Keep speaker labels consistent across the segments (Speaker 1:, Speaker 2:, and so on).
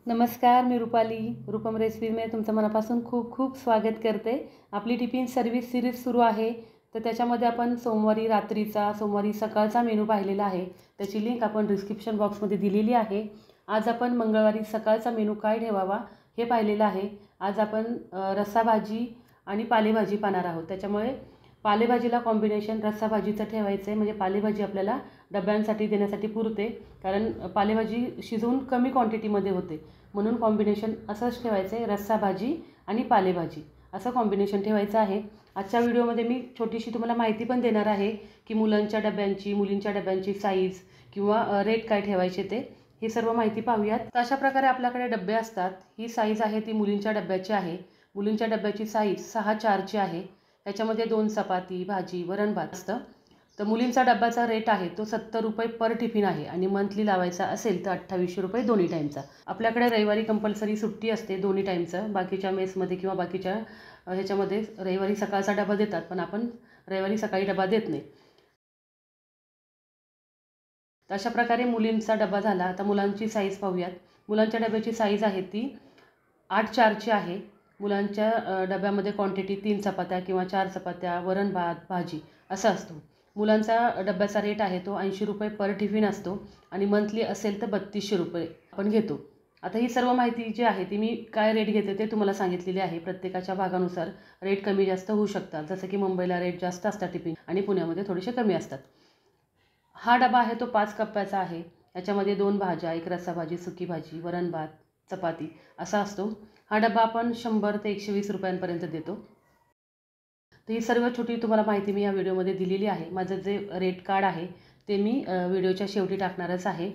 Speaker 1: नमस्कार, मी रुपाली. रूपम रेसिपीमध्ये तुमचं मनापासून खूप खूप स्वागत करते. आपली टिफिन सर्व्हिस सीरीज सुरू आहे. तर त्याच्यामध्ये आपण सोमवारी रात्रीचा, सोमवारी सकाळचा मेनू पाहिलेला आहे. त्याची लिंक आपण डिस्क्रिप्शन बॉक्समध्ये दिलेली आहे. आज आपण मंगळवारी सकाळचा मेनू काय ठेवावा हे पाहिलेलं आहे. आज आपण रस्सा भाजी आणि पालेभाजी पाहणार आहोत. त्याच्यामुळे पालेभाजीला कॉम्बिनेशन रस्सा भाजीचं ठेवायचं आहे, म्हणजे पालेभाजी आपल्याला डब्यांसाठी देण्यासाठी पुरते. कारण पालेभाजी शिजवून कमी क्वांटिटीमध्ये होते, म्हणून कॉम्बिनेशन असंच ठेवायचं आहे, रस्सा भाजी आणि पालेभाजी असं कॉम्बिनेशन ठेवायचं आहे. आजच्या व्हिडिओमध्ये मी छोटीशी तुम्हाला माहिती पण देणार आहे की मुलांच्या डब्यांची, मुलींच्या डब्यांची साईज किंवा रेट काय ठेवायचे ते, ही सर्व माहिती पाहूयात. तर अशा प्रकारे आपल्याकडे डबे असतात. ही साईज आहे ती मुलींच्या डब्याची आहे. मुलींच्या डब्याची साईज 6×4ची आहे. त्याच्यामध्ये 2 चपाती, भाजी, वरण भात असतं. तर मुलींचा डब्याचा रेट आहे तो 70 रुपये पर टिफिन आहे आणि मंथली लावायचा असेल तर 2800 रुपये दोन्ही टाईमचा. आपल्याकडे रविवारी कंपल्सरी सुट्टी असते दोन्ही टाईमचं. बाकीच्या मेसमध्ये किंवा बाकीच्या ह्याच्यामध्ये रविवारी सकाळचा डबा देतात, पण आपण रविवारी सकाळी डबा देत नाही. तर अशा प्रकारे मुलींचा डबा झाला. आता मुलांची साईज पाहूयात. मुलांच्या डब्याची साईज आहे ती 8×4ची आहे. मुलांच्या डब्यामध्ये क्वांटिटी 3 चपात्या किंवा 4 चपात्या, वरण भात, भाजी असा असतो. मुलांचा डब्याचा रेट आहे तो 80 रुपये पर टिफिन असतो आणि मंथली असेल तर 3200 रुपये आपण घेतो. आता ही सर्व माहिती जी आहे ती मी काय रेट घेते ते तुम्हाला सांगितलेली आहे. प्रत्येकाच्या भागानुसार रेट कमी जास्त होऊ शकतात. जसं की मुंबईला रेट जास्त असतात टिफिन आणि पुण्यामध्ये थोडेसे कमी असतात. हा डबा आहे तो 5 कप्प्याचा आहे. याच्यामध्ये 2 भाज्या, 1 रस्सा भाजी, सुकी भाजी, वरण भात, चपाती असा असतो. हा डबा आपण 100 ते 120 रुपयांपर्यंत देतो. तर ही सर्व छोटी तुम्हाला माहिती मी या व्हिडिओमध्ये दिलेली आहे. माझं जे रेट कार्ड आहे ते मी व्हिडिओच्या शेवटी टाकणारच आहे.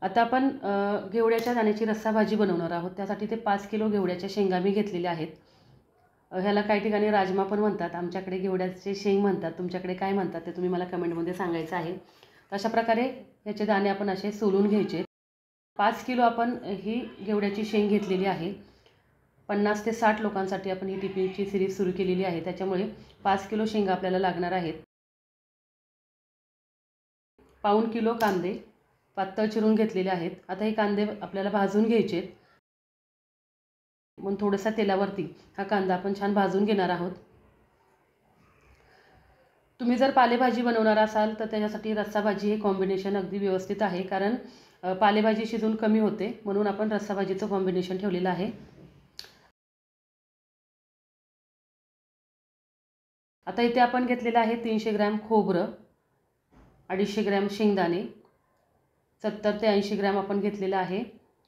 Speaker 1: आता आपण घेवड्याच्या दाण्याची रस्सा भाजी बनवणार आहोत. त्यासाठी ते 5 किलो घेवड्याच्या शेंगा मी घेतलेल्या आहेत. ह्याला काही ठिकाणी राजमा पण म्हणतात, आमच्याकडे घेवड्याचे शेंग म्हणतात. तुमच्याकडे काय म्हणतात ते तुम्ही मला कमेंटमध्ये सांगायचं आहे. तर अशा प्रकारे याचे दाणे आपण असे सोलून घ्यायचे. 5 किलो आपण ही घेवड्याची शेंग घेतलेली आहे. 50 ते 60 लोकांसाठी आपण ही टिफिनची सिरीज सुरू केलेली आहे. त्याच्यामुळे 5 किलो शेंगा आपल्याला लागणार आहेत. पाऊण किलो कांदे पातळ चिरून घेतलेले आहेत. आता हे कांदे आपल्याला भाजून घ्यायचे आहेत. मग थोडासा तेलावरती हा कांदा आपण छान भाजून घेणार आहोत. तुम्ही जर पालेभाजी बनवणार असाल तर त्याच्यासाठी रस्सा भाजी हे कॉम्बिनेशन अगदी व्यवस्थित आहे. कारण पालेभाजी शिजून कमी होते, म्हणून आपण रस्सा भाजीचं कॉम्बिनेशन ठेवलेलं आहे. आता इथे आपण घेतलेलं आहे 300 ग्रॅम खोबरं, 250 ग्रॅम शेंगदाणे, 70 ते 80 ग्रॅम आपण घेतलेलं आहे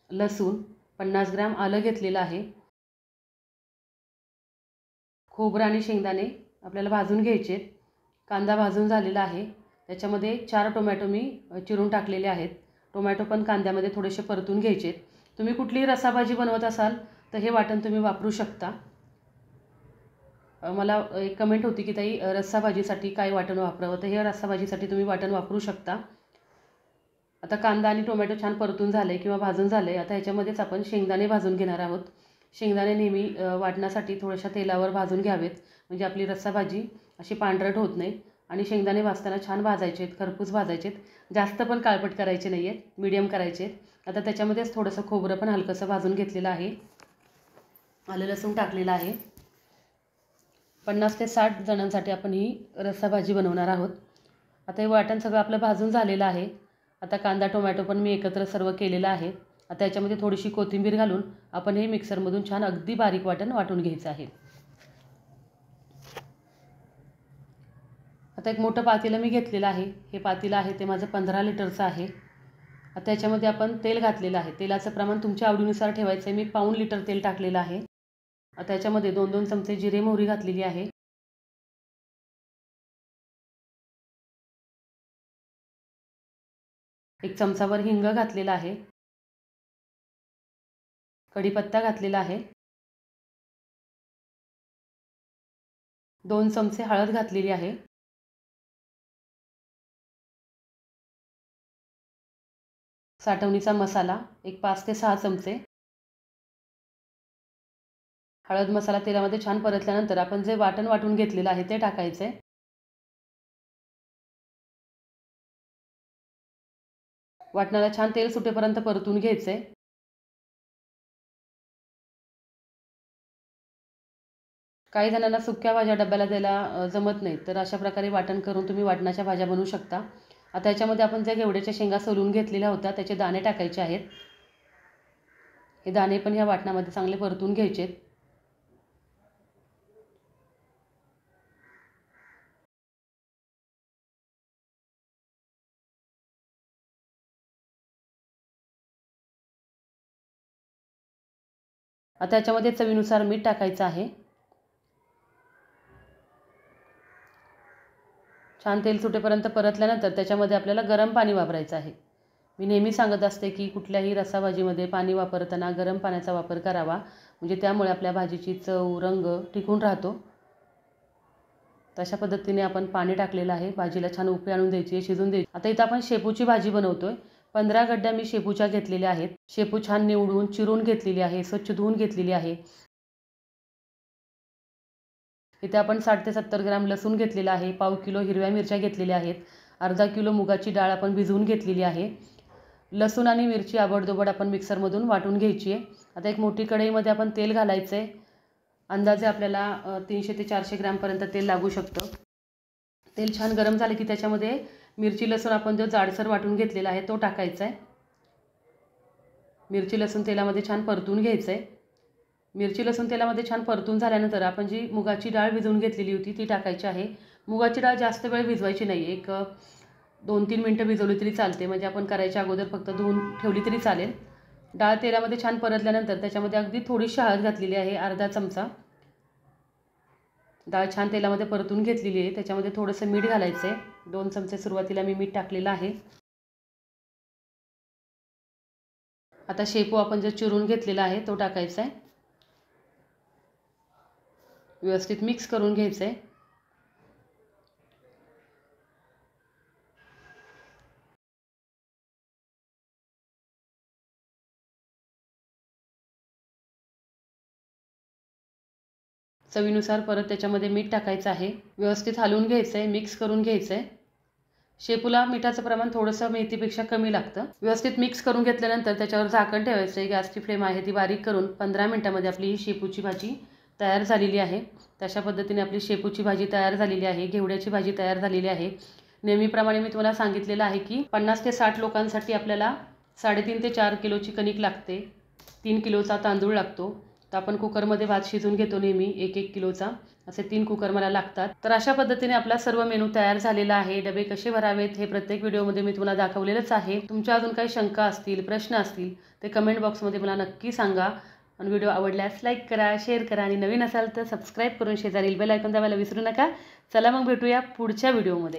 Speaker 1: लसूण, 50 ग्रॅम आलं घेतलेलं आहे. खोबरं आणि शेंगदाणे आपल्याला भाजून घ्यायचे. कांदा भाजून झालेला आहे. त्याच्यामध्ये 4 टोमॅटो मी चिरून टाकलेले आहेत. टोमॅटो पण कांद्यामध्ये थोडेसे परतून घ्यायचे. तुम्ही कुठलीही रस्साभाजी बनवत असाल तर हे वाटण तुम्ही वापरू शकता. मला एक कमेंट होती की ताई रस्सा भाजीसाठी काय वाटण वापरावं, तर हे रस्सा भाजीसाठी तुम्ही वाटण वापरू शकता. आता कांदा आणि टोमॅटो छान परतून झाले किंवा भाजून झाले. आता ह्याच्यामध्येच आपण शेंगदाणे भाजून घेणार आहोत. शेंगदाणे नेहमी वाटण्यासाठी थोड्याशा तेलावर भाजून घ्यावेत, म्हणजे आपली रस्सा भाजी अशी पांढरट होत नाही. आणि शेंगदाणे भाजताना छान भाजायचे आहेत, खरपूस भाजायचे आहेत. जास्त पण काळपट करायचे नाही आहेत, मीडियम करायचे आहेत. आता त्याच्यामध्येच थोडंसं खोबरं पण हलकंसं भाजून घेतलेलं आहे. आलं लसूण टाकलेलं आहे. 50 ते 60 जणांसाठी आपण ही रस्सा भाजी बनवणार आहोत. आता हे वाटण सगळं आपलं भाजून झालेलं आहे. आता कांदा टोमॅटो पण मी एकत्र सर्व केलेलं आहे. आता याच्यामध्ये थोडीशी कोथिंबीर घालून आपण हे मिक्सरमधून छान अगदी बारीक वाटण वाटून घ्यायचं आहे. आता एक मोठं पातेलं मी घेतलेलं आहे. हे पातेलं आहे ते माझं 15 लिटरचं आहे. आता याच्यामध्ये आपण तेल घातलेलं आहे. तेलाचं प्रमाण तुमच्या आवडीनुसार ठेवायचं आहे. मी पाऊण लिटर तेल टाकलेलं आहे. आता याच्यामध्ये 2-2 चमचे जिरे मोहरी घातलेली आहे. 1 चमचावर हिंग घातलेला आहे. कढीपत्ता घातलेला आहे. 2 चमचे हळद घातलेली आहे. साठवणीचा मसाला एक 5 ते 6 चमचे. हळद मसाला तेलामध्ये छान परतल्यानंतर आपण जे वाटण वाटून घेतलेलं आहे ते टाकायचं आहे. वाटणाला छान तेल सुटेपर्यंत परतून घ्यायचं आहे. काही जणांना सुक्या भाज्या डब्याला द्यायला जमत नाही, तर अशा प्रकारे वाटण करून तुम्ही वाटणाच्या भाज्या बनवू शकता. आता याच्यामध्ये आपण ज्या घेवड्याच्या शेंगा सोलून घेतलेल्या होत्या त्याचे दाणे टाकायचे आहेत. हे दाणे पण ह्या वाटणामध्ये चांगले परतून घ्यायचे. आता याच्यामध्ये चवीनुसार मीठ टाकायचं आहे. छान तेल सुटेपर्यंत परतल्यानंतर त्याच्यामध्ये आपल्याला गरम पाणी वापरायचं आहे. मी नेहमी सांगत असते की कुठल्याही रस्साभाजीमध्ये पाणी वापरताना गरम पाण्याचा वापर करावा, म्हणजे त्यामुळे आपल्या भाजीची चव, रंग टिकून राहतो. तशा पद्धतीने आपण पाणी टाकलेलं आहे. भाजीला छान उकळी आणून द्यायची आहे, शिजून द्यायची. आता इथं आपण शेपूची भाजी बनवतोय. 15 गड्ड्या मी शेपूच्या घेतलेल्या आहेत. शेपू छान निवडून चिरून घेतलेली आहे, स्वच्छ धुवून घेतलेली आहे. इथे आपण 60 ते 70 ग्रॅम लसूण घेतलेला आहे. पाव किलो हिरव्या मिरच्या घेतलेल्या आहेत. अर्धा किलो मुगाची डाळ आपण भिजवून घेतलेली आहे. लसूण आणि मिरची आबडधोबड आपण मिक्सरमधून वाटून घ्यायची आहे. आता एक मोठी कढईमध्ये आपण तेल घालायचं आहे. अंदाजे आपल्याला 300 ते 400 ग्रॅमपर्यंत तेल लागू शकतं. तेल छान गरम झाले की त्याच्यामध्ये मिरची लसूण आपण जो जाडसर वाटून घेतलेला आहे तो टाकायचा आहे. मिरची लसूण तेलामध्ये छान परतून घ्यायचं आहे. मिरची लसूण तेलामध्ये छान परतून झाल्यानंतर आपण जी मुगाची डाळ भिजवून घेतलेली होती ती टाकायची आहे. मुगाची डाळ जास्त वेळ भिजवायची नाही, एक 2-3 मिनटं भिजवली तरी चालते, म्हणजे आपण करायच्या अगोदर फक्त धुवून ठेवली तरी चालेल. डाळ तेलामध्ये छान परतल्यानंतर त्याच्यामध्ये अगदी थोडीशी हळद घातलेली आहे, अर्धा चमचा. डाळ छान तेलामध्ये परतून घेतलेली आहे. त्याच्यामध्ये थोडंसं मीठ घालायचं आहे. 2 चमचे सुरुवातीला मी मीठ टाकलेलं आहे. आता शेपू आपण जो चिरून घेतलेला आहे तो टाकायचा आहे. व्यवस्थित मिक्स करून घ्यायचं आहे. चवीनुसार परत त्याच्यामध्ये मीठ टाकायचं आहे. व्यवस्थित हलवून घ्यायचं आहे, मिक्स करून घ्यायचं आहे. शेपूला मिठाचं प्रमाण थोडंसं मेथीपेक्षा कमी लागतं. व्यवस्थित मिक्स करून घेतल्यानंतर त्याच्यावर झाकण ठेवायचं आहे. गॅसची फ्लेम आहे ती बारीक करून 15 मिनिटांमध्ये आपली ही शेपूची भाजी तयार झालेली आहे. तशा पद्धतीने आपली शेपूची भाजी तयार झालेली आहे. घेवड्याची भाजी तयार झालेली आहे. नेहमीप्रमाणे मी तुम्हाला सांगितलेलं आहे की 50 ते 60 लोकांसाठी आपल्याला 3.5 ते 4 किलोची कणिक लागते. 3 किलोचा तांदूळ लागतो. तर आपण कुकरमध्ये भात शिजवून घेतो नेहमी 1-1 किलोचा, असे 3 कुकर मला लागतात. तर अशा पद्धतीने आपला सर्व मेनू तयार झालेला आहे. डबे कसे भरावेत हे प्रत्येक व्हिडिओमध्ये मी तुम्हाला दाखवलेलंच आहे. तुमच्या अजून काही शंका असतील, प्रश्न असतील ते कमेंट बॉक्समध्ये मला नक्की सांगा. आणि व्हिडिओ आवडल्यास लाईक करा, शेअर करा आणि नवीन असाल तर सबस्क्राईब करून शेजारील बेल आयकॉन दाबायला विसरू नका. चला मग भेटूया पुढच्या व्हिडिओमध्ये.